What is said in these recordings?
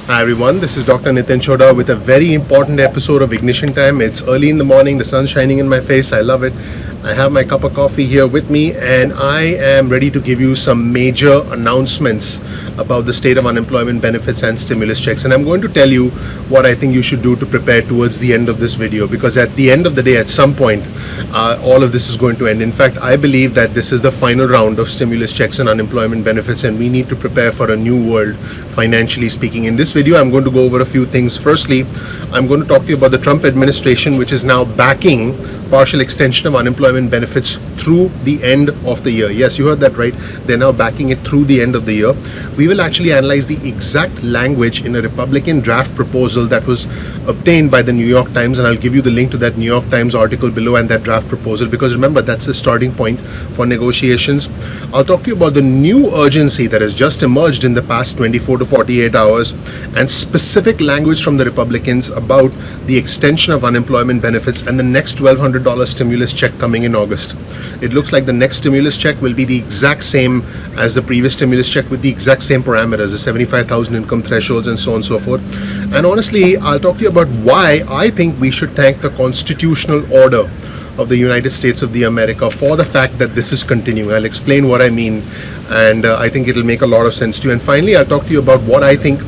Hi everyone, this is Dr. Nitin Choda with a very important episode of Ignition Time. It's early in the morning, the sun's shining in my face, I love it. I have my cup of coffee here with me and I am ready to give you some major announcements about the state of unemployment benefits and stimulus checks. And I'm going to tell you what I think you should do to prepare towards the end of this video, because at the end of the day, at some point, all of this is going to end. In fact, I believe that this is the final round of stimulus checks and unemployment benefits, and we need to prepare for a new world, financially speaking. In this video, I'm going to go over a few things. Firstly, I'm going to talk to you about the Trump administration, which is now backing partial extension of unemployment benefits through the end of the year. Yes, you heard that right. They're now backing it through the end of the year. We will actually analyze the exact language in a Republican draft proposal that was obtained by the New York Times, and I'll give you the link to that New York Times article below and that draft proposal, because remember, that's the starting point for negotiations. I'll talk to you about the new urgency that has just emerged in the past 24 to 48 hours and specific language from the Republicans about the extension of unemployment benefits and the next $1,200 stimulus check coming in August. It looks like the next stimulus check will be the exact same as the previous stimulus check, with the exact same parameters, the 75,000 income thresholds and so on and so forth. And honestly, I'll talk to you about why I think we should thank the constitutional order of the United States of the America for the fact that this is continuing. I'll explain what I mean, and I think it'll make a lot of sense to you. And finally, I'll talk to you about what I think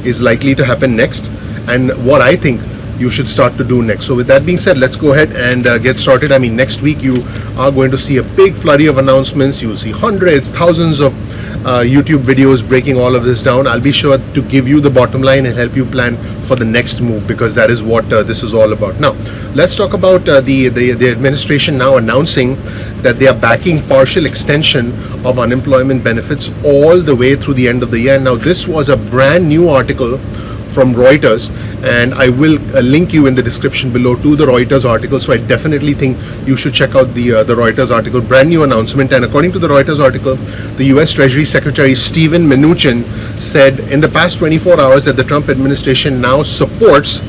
is likely to happen next and what I think you should start to do next. So with that being said, let's go ahead and get started. I mean, next week you are going to see a big flurry of announcements. You'll see hundreds, thousands of YouTube videos breaking all of this down. I'll be sure to give you the bottom line and help you plan for the next move, because that is what this is all about. Now, let's talk about the administration now announcing that they are backing partial extension of unemployment benefits all the way through the end of the year. Now, this was a brand new article from Reuters, and I will link you in the description below to the Reuters article. So I definitely think you should check out the Reuters article. Brand new announcement, and according to the Reuters article, the U.S. Treasury Secretary Steven Mnuchin said in the past 24 hours that the Trump administration now supports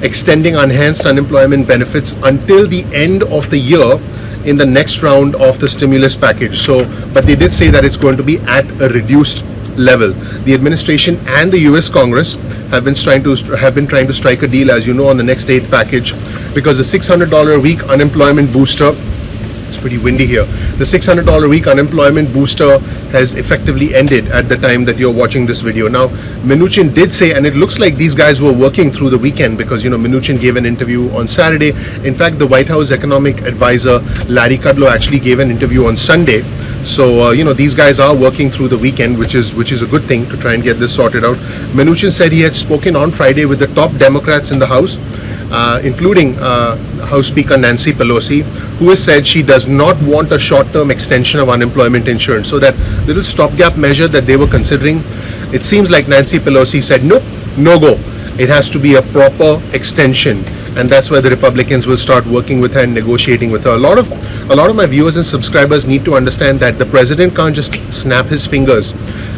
extending enhanced unemployment benefits until the end of the year in the next round of the stimulus package. So, but they did say that it's going to be at a reduced level. The administration and the U.S. Congress have been trying to strike a deal, as you know, on the next aid package, because the $600 a week unemployment booster, it's pretty windy here, the $600 a week unemployment booster has effectively ended at the time that you're watching this video. Now, Mnuchin did say, and it looks like these guys were working through the weekend, because, you know, Mnuchin gave an interview on Saturday. In fact, the White House economic advisor Larry Kudlow actually gave an interview on Sunday. So, you know, these guys are working through the weekend, which is a good thing to try and get this sorted out. Mnuchin said he had spoken on Friday with the top Democrats in the House, including House Speaker Nancy Pelosi, who has said she does not want a short-term extension of unemployment insurance. So that little stopgap measure that they were considering, it seems like Nancy Pelosi said, nope, no go. It has to be a proper extension. And that's where the Republicans will start working with her and negotiating with her. A lot of my viewers and subscribers need to understand that the president can't just snap his fingers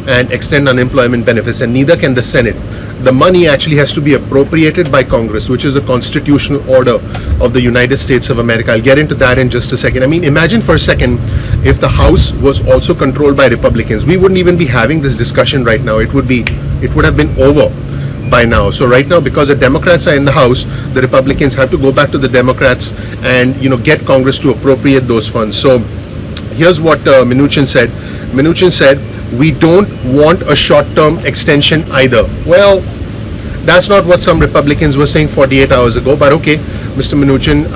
and extend unemployment benefits, and neither can the Senate. The money actually has to be appropriated by Congress, which is a constitutional order of the United States of America. I'll get into that in just a second. I mean, imagine for a second if the House was also controlled by Republicans. We wouldn't even be having this discussion right now. It would have been over by now. So right now, because the Democrats are in the House, the Republicans have to go back to the Democrats and, you know, get Congress to appropriate those funds. So here's what Mnuchin said. Mnuchin said, we don't want a short-term extension either. Well, that's not what some Republicans were saying 48 hours ago, but okay, Mr. Mnuchin,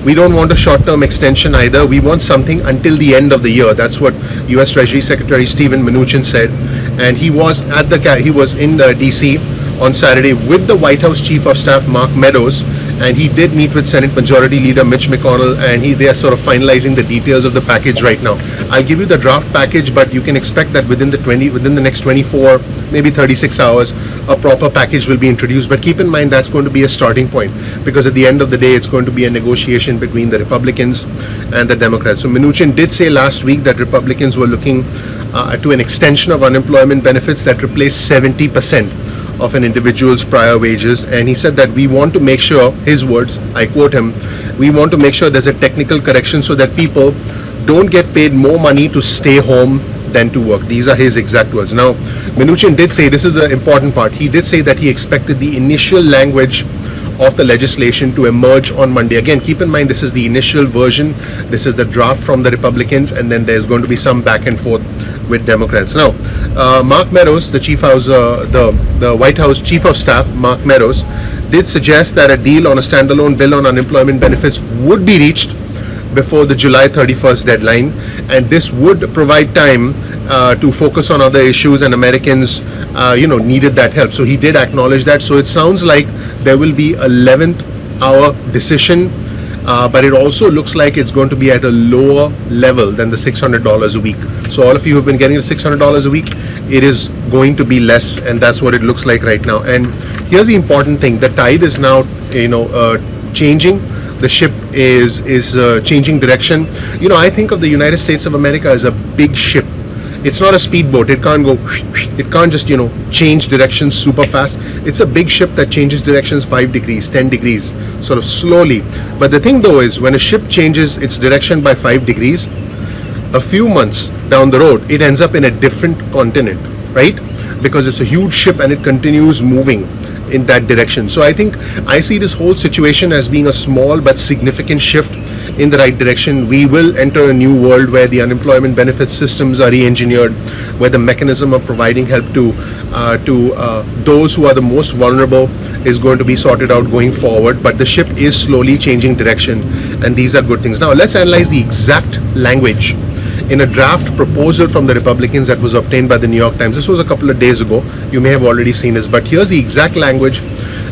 we don't want a short-term extension either. We want something until the end of the year. That's what U.S. Treasury Secretary Steven Mnuchin said, and he was in D.C. on Saturday with the White House Chief of Staff Mark Meadows, and he did meet with Senate Majority Leader Mitch McConnell, and they are sort of finalizing the details of the package right now. I'll give you the draft package, but you can expect that within the next 24, maybe 36 hours, a proper package will be introduced. But keep in mind, that's going to be a starting point, because at the end of the day, it's going to be a negotiation between the Republicans and the Democrats. So Mnuchin did say last week that Republicans were looking to an extension of unemployment benefits that replaced 70% of an individual's prior wages, and he said that we want to make sure, his words, I quote him, we want to make sure there's a technical correction so that people don't get paid more money to stay home than to work. These are his exact words. Now, Mnuchin did say, this is the important part, he did say that he expected the initial language of the legislation to emerge on Monday. Again, keep in mind, this is the initial version, this is the draft from the Republicans, and then there's going to be some back and forth with Democrats. Now, Mark Meadows, the White House Chief of Staff, Mark Meadows, did suggest that a deal on a standalone bill on unemployment benefits would be reached before the July 31st deadline, and this would provide time to focus on other issues, and Americans needed that help. So he did acknowledge that. So it sounds like there will be 11th hour decision, but it also looks like it's going to be at a lower level than the $600 a week. So all of you who have been getting the $600 a week, it is going to be less, and that's what it looks like right now. And here's the important thing: the tide is now changing. The ship is changing direction. I think of the United States of America as a big ship. It's not a speedboat. It can't go, it can't just, change directions super fast. It's a big ship that changes directions 5 degrees, 10 degrees, sort of slowly. But the thing though is, when a ship changes its direction by 5 degrees, a few months down the road, it ends up in a different continent, right? Because it's a huge ship and it continues moving in that direction. So I think I see this whole situation as being a small but significant shift in the right direction. We will enter a new world where the unemployment benefit systems are re-engineered, where the mechanism of providing help to those who are the most vulnerable is going to be sorted out going forward. But the ship is slowly changing direction, and these are good things. Now let's analyze the exact language in a draft proposal from the Republicans that was obtained by the New York Times. This was a couple of days ago. You may have already seen this, but here's the exact language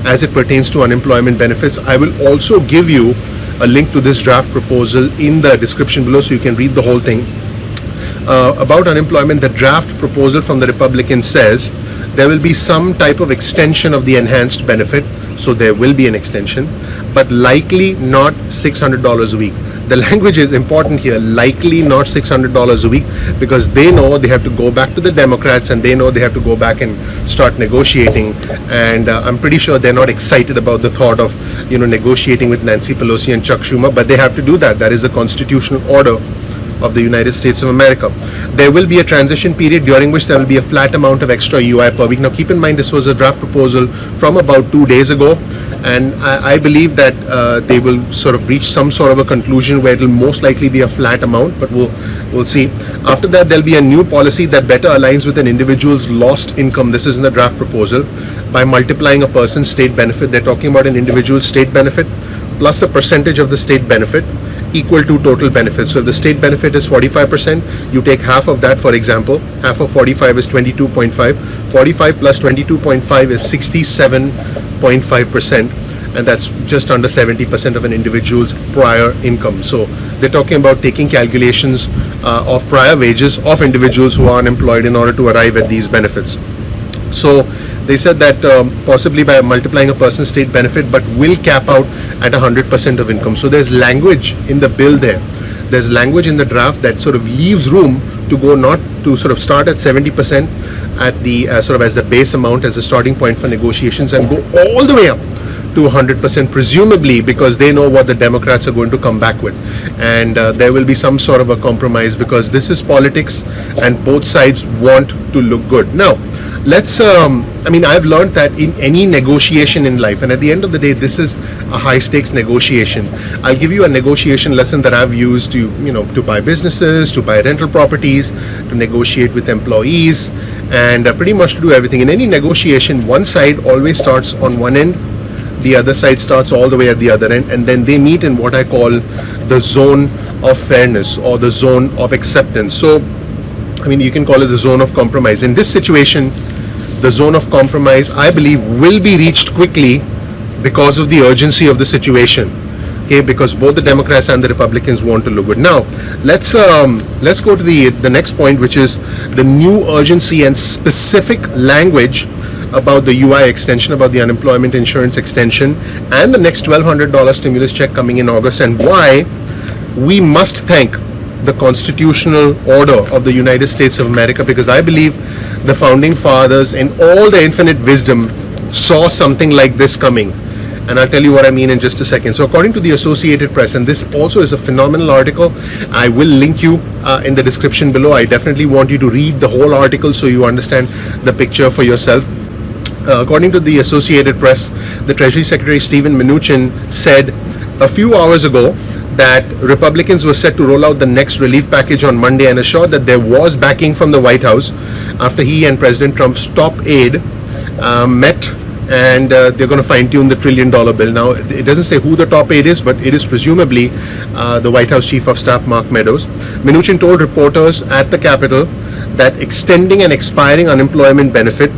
as it pertains to unemployment benefits. I will also give you a link to this draft proposal in the description below so you can read the whole thing. About unemployment, the draft proposal from the Republicans says there will be some type of extension of the enhanced benefit, so there will be an extension, but likely not $600 a week. The language is important here, likely not $600 a week, because they know they have to go back to the Democrats and they know they have to go back and start negotiating. And I'm pretty sure they're not excited about the thought of, negotiating with Nancy Pelosi and Chuck Schumer, but they have to do that. That is a constitutional order of the United States of America. There will be a transition period during which there will be a flat amount of extra UI per week. Now keep in mind, this was a draft proposal from about 2 days ago, and I believe that they will sort of reach some sort of a conclusion where it will most likely be a flat amount, but we'll see. After that, there'll be a new policy that better aligns with an individual's lost income. This is in the draft proposal. By multiplying a person's state benefit, they're talking about an individual's state benefit plus a percentage of the state benefit equal to total benefit. So if the state benefit is 45%, you take half of that, for example. Half of 45 is 22.5. 45 plus 22.5 is 67.5%, and that's just under 70% of an individual's prior income. So they're talking about taking calculations of prior wages of individuals who are unemployed in order to arrive at these benefits. So they said that possibly by multiplying a person's state benefit, but will cap out at 100% of income. So there's language in the bill there. There's language in the draft that sort of leaves room to go not to sort of start at 70% at the sort of as the base amount as a starting point for negotiations, and go all the way up to 100%, presumably because they know what the Democrats are going to come back with, and there will be some sort of a compromise, because this is politics and both sides want to look good. Now let's I've learned that in any negotiation in life, and at the end of the day, this is a high stakes negotiation. I'll give you a negotiation lesson that I've used to buy businesses, to buy rental properties, to negotiate with employees, and pretty much to do everything. In any negotiation, one side always starts on one end, the other side starts all the way at the other end, and then they meet in what I call the zone of fairness or the zone of acceptance. So you can call it the zone of compromise. In this situation, the zone of compromise, I believe, will be reached quickly because of the urgency of the situation. Okay, because both the Democrats and the Republicans want to look good. Now, let's go to the next point, which is the new urgency and specific language about the UI extension, about the unemployment insurance extension, and the next $1,200 stimulus check coming in August, and why we must thank the constitutional order of the United States of America, because I believe the founding fathers, in all their infinite wisdom, saw something like this coming, and I'll tell you what I mean in just a second. So according to the Associated Press, and this also is a phenomenal article, I will link you in the description below. I definitely want you to read the whole article so you understand the picture for yourself. According to the Associated Press, the Treasury Secretary Steven Mnuchin said a few hours ago that Republicans were set to roll out the next relief package on Monday, and assured that there was backing from the White House after he and President Trump's top aide met, and they're going to fine-tune the $1 trillion bill. Now, it doesn't say who the top aide is, but it is presumably the White House Chief of Staff Mark Meadows. Mnuchin told reporters at the Capitol that extending an expiring unemployment benefit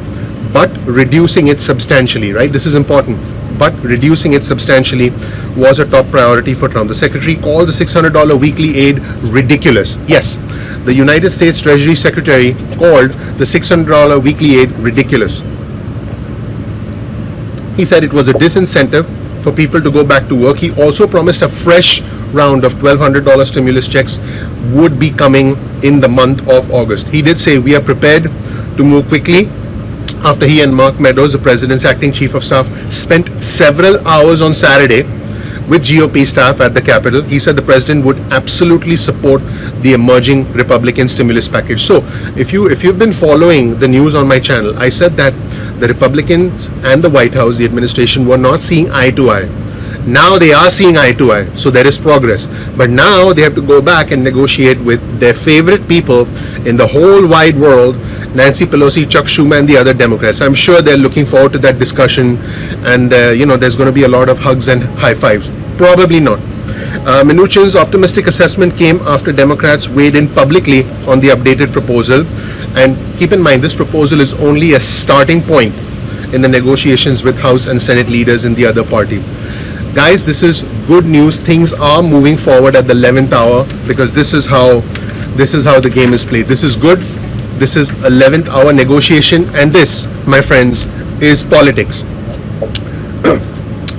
but reducing it substantially, right? This is important. But reducing it substantially was a top priority for Trump. The secretary called the $600 weekly aid ridiculous. Yes, the United States Treasury Secretary called the $600 weekly aid ridiculous. He said it was a disincentive for people to go back to work. He also promised a fresh round of $1,200 stimulus checks would be coming in the month of August. He did say we are prepared to move quickly. After he and Mark Meadows, the president's acting chief of staff, spent several hours on Saturday with GOP staff at the Capitol, he said the president would absolutely support the emerging Republican stimulus package. So, if you've been following the news on my channel, I said that the Republicans and the White House, the administration, were not seeing eye to eye. Now they are seeing eye to eye, so there is progress. But now they have to go back and negotiate with their favorite people in the whole wide world, Nancy Pelosi, Chuck Schumer, and the other Democrats. I'm sure they're looking forward to that discussion, and there's going to be a lot of hugs and high fives. Probably not. Mnuchin's optimistic assessment came after Democrats weighed in publicly on the updated proposal. And keep in mind, this proposal is only a starting point in the negotiations with House and Senate leaders in the other party. Guys, this is good news. Things are moving forward at the 11th hour, because this is how the game is played. This is good. This is 11th hour negotiation, and this, my friends, is politics.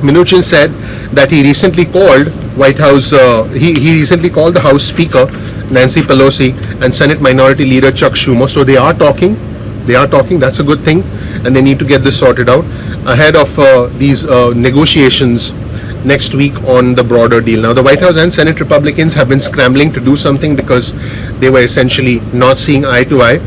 Mnuchin said that he recently called White House. He recently called the House Speaker Nancy Pelosi and Senate Minority Leader Chuck Schumer. So they are talking. They are talking. That's a good thing, and they need to get this sorted out ahead of these negotiations next week on the broader deal. Now, the White House and Senate Republicans have been scrambling to do something because they were essentially not seeing eye to eye.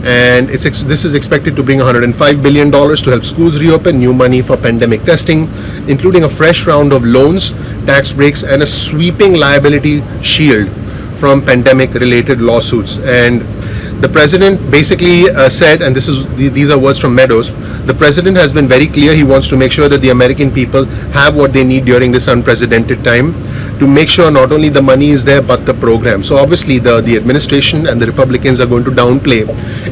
And this is expected to bring $105 billion to help schools reopen, new money for pandemic testing, including a fresh round of loans, tax breaks, and a sweeping liability shield from pandemic-related lawsuits. And the president basically said, and these are words from Meadows, the president has been very clear. He wants to make sure that the American people have what they need during this unprecedented time, to make sure not only the money is there but the program. So obviously the administration and the Republicans are going to downplay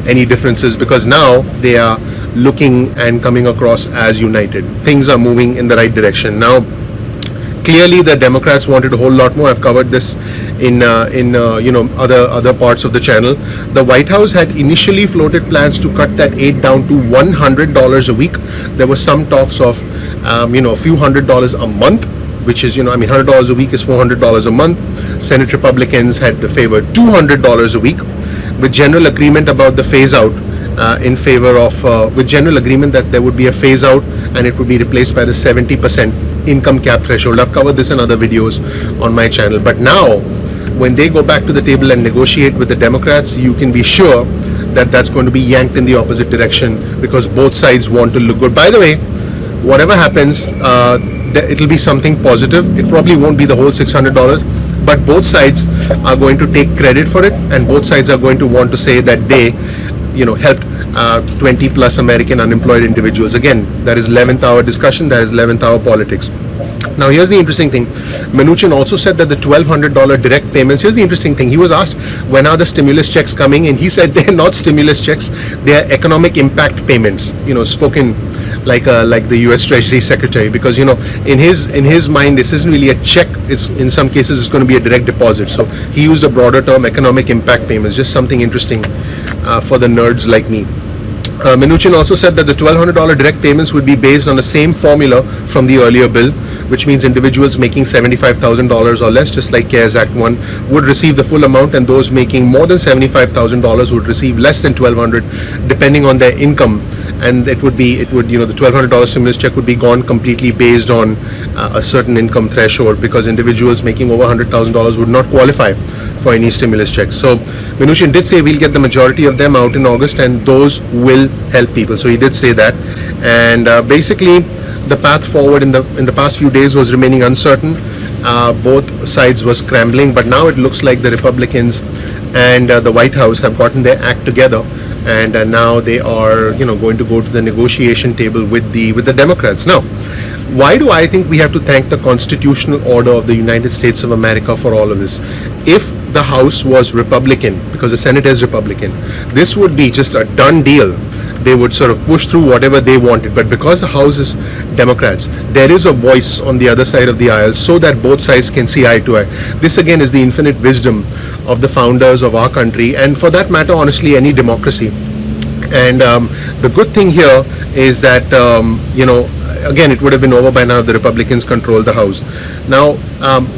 any differences, because now they are looking and coming across as united. Things are moving in the right direction. Now, clearly the Democrats wanted a whole lot more. I've covered this in other parts of the channel. The White House had initially floated plans to cut that aid down to $100 a week. There was some talks of a few $100s a month, which is $100 a week is $400 a month. Senate Republicans had favored $200 a week, with general agreement about the phase out in favor of with general agreement that there would be a phase out and it would be replaced by the 70% income cap threshold. I've covered this in other videos on my channel. But now, when they go back to the table and negotiate with the Democrats, you can be sure that that's going to be yanked in the opposite direction, because both sides want to look good. By the way, whatever happens, it'll be something positive. It probably won't be the whole $600, but both sides are going to take credit for it, and both sides are going to want to say that they helped 20 plus American unemployed individuals. Again, that is 11th hour discussion, that is 11th hour politics. Now, here's the interesting thing. Mnuchin also said that the $1,200 direct payments, here's the interesting thing. He was asked, when are the stimulus checks coming? And he said they're not stimulus checks, they are economic impact payments, spoken like the US Treasury Secretary, because in his mind this isn't really a check. It's in some cases it's going to be a direct deposit. So he used a broader term, economic impact payments. Just something interesting for the nerds like me. Mnuchin also said that the $1,200 direct payments would be based on the same formula from the earlier bill, which means individuals making $75,000 or less, just like CARES Act 1, would receive the full amount, and those making more than $75,000 would receive less than $1,200, depending on their income and it would the $1,200 stimulus check would be gone completely based on a certain income threshold, because individuals making over $100,000 would not qualify for any stimulus checks. So Mnuchin did say we'll get the majority of them out in August, and those will help people. So he did say that, and basically the path forward in the past few days was remaining uncertain. Both sides were scrambling, but now it looks like the Republicans and the White House have gotten their act together, and now they are going to go to the negotiation table with the Democrats. Now, why do I think we have to thank the constitutional order of the United States of America for all of this? If the House was Republican, because the Senate is Republican, this would be just a done deal. They would sort of push through whatever they wanted. But because the House is Democrats, there is a voice on the other side of the aisle so that both sides can see eye to eye. This again is the infinite wisdom of the founders of our country, and for that matter, honestly, any democracy. And the good thing here is that, again, it would have been over by now if the Republicans controlled the House. Now,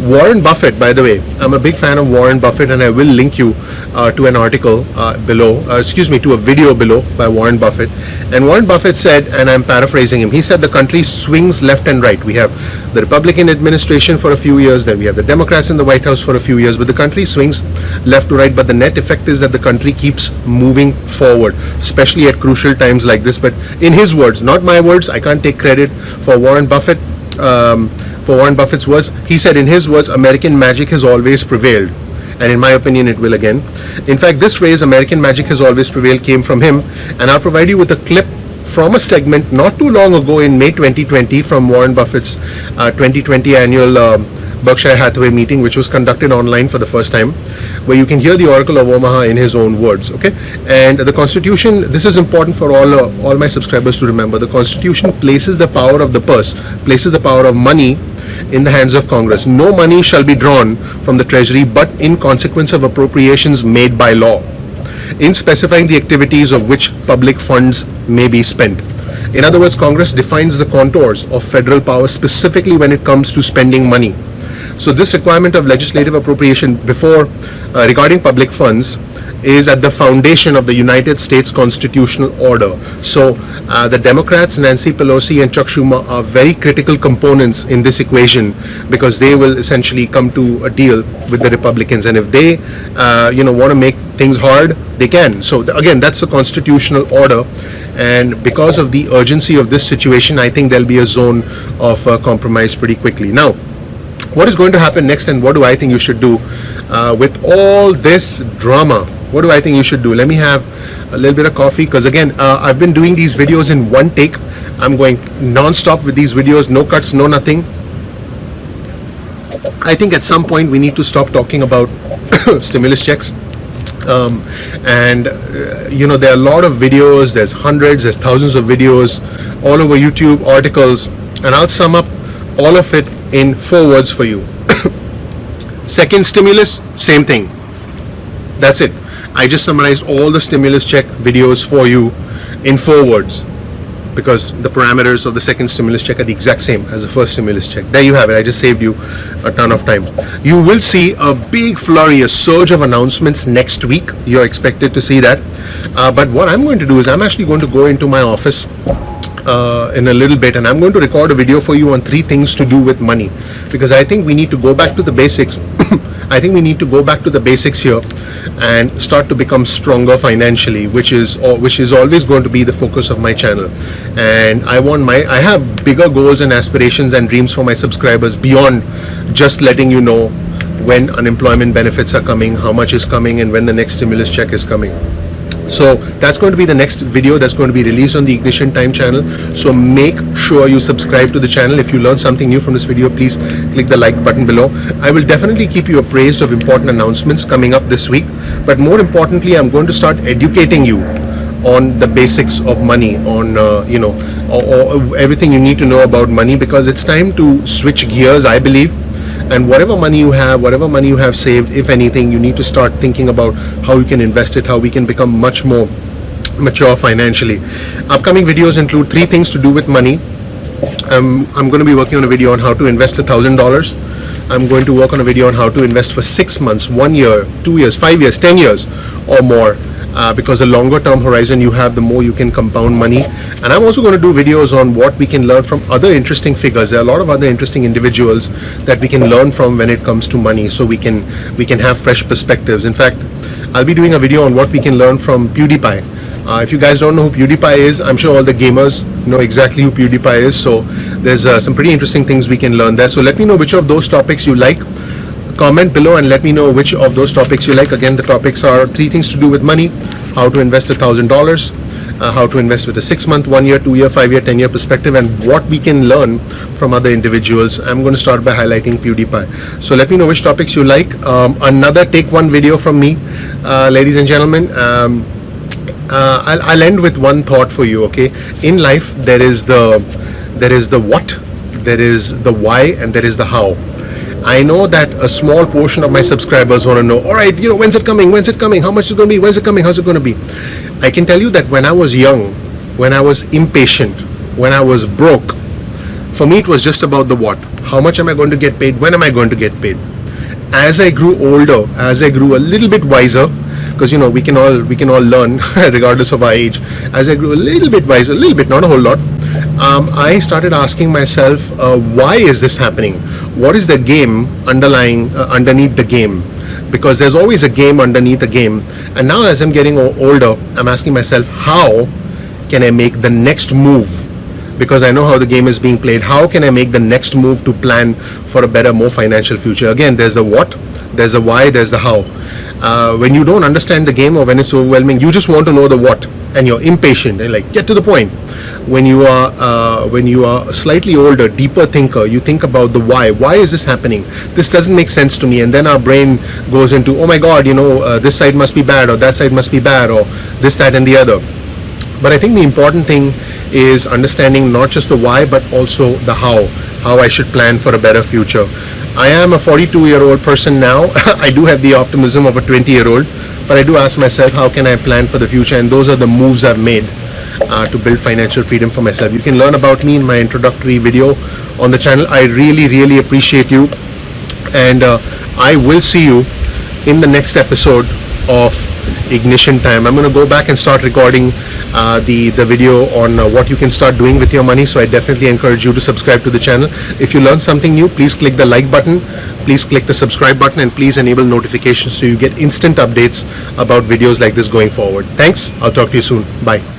Warren Buffett, by the way, I'm a big fan of Warren Buffett, and I will link you to an article below, to a video below by Warren Buffett. And Warren Buffett said, and I'm paraphrasing him, he said the country swings left and right. We have the Republican administration for a few years, then we have the Democrats in the White House for a few years, but the country swings left to right. But the net effect is that the country keeps moving forward, especially at crucial times like this. But in his words, not my words, I can't take credit for Warren Buffett. For Warren Buffett's words, he said, in his words, American magic has always prevailed. And in my opinion, it will again. In fact, this phrase, American magic has always prevailed, came from him. And I'll provide you with a clip from a segment not too long ago in May 2020 from Warren Buffett's 2020 annual Berkshire Hathaway meeting, which was conducted online for the first time, where you can hear the Oracle of Omaha in his own words. Okay, and the Constitution, this is important for all my subscribers to remember. The Constitution places the power of the purse, places the power of money in the hands of Congress. No money shall be drawn from the Treasury but in consequence of appropriations made by law, in specifying the activities of which public funds may be spent. In other words, Congress defines the contours of federal power specifically when it comes to spending money. So this requirement of legislative appropriation before regarding public funds is at the foundation of the United States constitutional order. So the Democrats, Nancy Pelosi and Chuck Schumer, are very critical components in this equation, because they will essentially come to a deal with the Republicans. And if they want to make things hard, they can. So again, that's the constitutional order. And because of the urgency of this situation, I think there'll be a zone of compromise pretty quickly. Now, what is going to happen next, and what do I think you should do with all this drama? What do I think you should do? Let me have a little bit of coffee, because again, I've been doing these videos in one take. I'm going non-stop with these videos, no cuts, no nothing. I think at some point we need to stop talking about stimulus checks. There are a lot of videos, there's hundreds, there's thousands of videos all over YouTube, articles, and I'll sum up all of it in 4 words for you. Second stimulus, same thing. That's it. I just summarized all the stimulus check videos for you in 4 words, because the parameters of the second stimulus check are the exact same as the first stimulus check. There you have it. I just saved you a ton of time. You will see a big flurry, a surge of announcements next week. You're expected to see that. But what I'm going to do is I'm actually going to go into my office in a little bit, and I'm going to record a video for you on 3 things to do with money, because I think we need to go back to the basics. I think we need to go back to the basics here and start to become stronger financially, which is always going to be the focus of my channel. And I have bigger goals and aspirations and dreams for my subscribers beyond just letting you know when unemployment benefits are coming, how much is coming, and when the next stimulus check is coming. So that's going to be the next video that's going to be released on the Ignition Time channel. So make sure you subscribe to the channel. If you learned something new from this video, please click the like button below. I will definitely keep you appraised of important announcements coming up this week. But more importantly, I'm going to start educating you on the basics of money, on or everything you need to know about money, because it's time to switch gears, I believe. And whatever money you have saved, if anything, you need to start thinking about how you can invest it, how we can become much more mature financially. Upcoming videos include 3 things to do with money. I'm going to be working on a video on how to invest $1,000. I'm going to work on a video on how to invest for 6 months, 1 year, 2 years, 5 years, 10 years or more. because the longer term horizon you have, the more you can compound money. And I'm also going to do videos on what we can learn from other interesting figures. There are a lot of other interesting individuals that we can learn from when it comes to money, so we can have fresh perspectives. In fact, I'll be doing a video on what we can learn from PewDiePie. If you guys don't know who PewDiePie is, I'm sure all the gamers know exactly who PewDiePie is. So there's some pretty interesting things we can learn there. So let me know which of those topics you like. Comment below and let me know which of those topics you like. Again, the topics are 3 things to do with money, how to invest $1,000, how to invest with a 6-month, 1-year, 2-year, 5-year, 10-year perspective, and what we can learn from other individuals. I'm going to start by highlighting PewDiePie. So let me know which topics you like. Another take one video from me, ladies and gentlemen. I'll end with one thought for you. Okay, in life there is the what, there is the why, and there is the how. I know that a small portion of my subscribers want to know, all right, when's it coming, how much is it going to be, when's it coming, how's it going to be. I can tell you that when I was young, when I was impatient, when I was broke, for me it was just about the what. How much am I going to get paid, when am I going to get paid. As I grew older, as I grew a little bit wiser, because we can all learn regardless of our age. As I grew a little bit wiser, a little bit, not a whole lot, I started asking myself, why is this happening? What is the game underneath the game? Because there's always a game underneath a game. And now as I'm getting older, I'm asking myself, how can I make the next move? Because I know how the game is being played. How can I make the next move to plan for a better, more financial future? Again, there's the what, there's the why, there's the how. When you don't understand the game, or when it's overwhelming, you just want to know the what, and you're impatient and like, get to the point. When you are a slightly older, deeper thinker, you think about the why. Why is this happening? This doesn't make sense to me. And then our brain goes into, oh my God, this side must be bad, or that side must be bad, or this, that, and the other. But I think the important thing is understanding not just the why, but also the how I should plan for a better future. I am a 42-year-old person now. I do have the optimism of a 20-year-old, but I do ask myself, how can I plan for the future? And those are the moves I've made to build financial freedom for myself. You can learn about me in my introductory video on the channel. I really, really appreciate you. And I will see you in the next episode of Ignition Time. I'm going to go back and start recording the video on what you can start doing with your money. So I definitely encourage you to subscribe to the channel. If you learn something new, please click the like button, please click the subscribe button, and please enable notifications so you get instant updates about videos like this going forward. Thanks. I'll talk to you soon. Bye.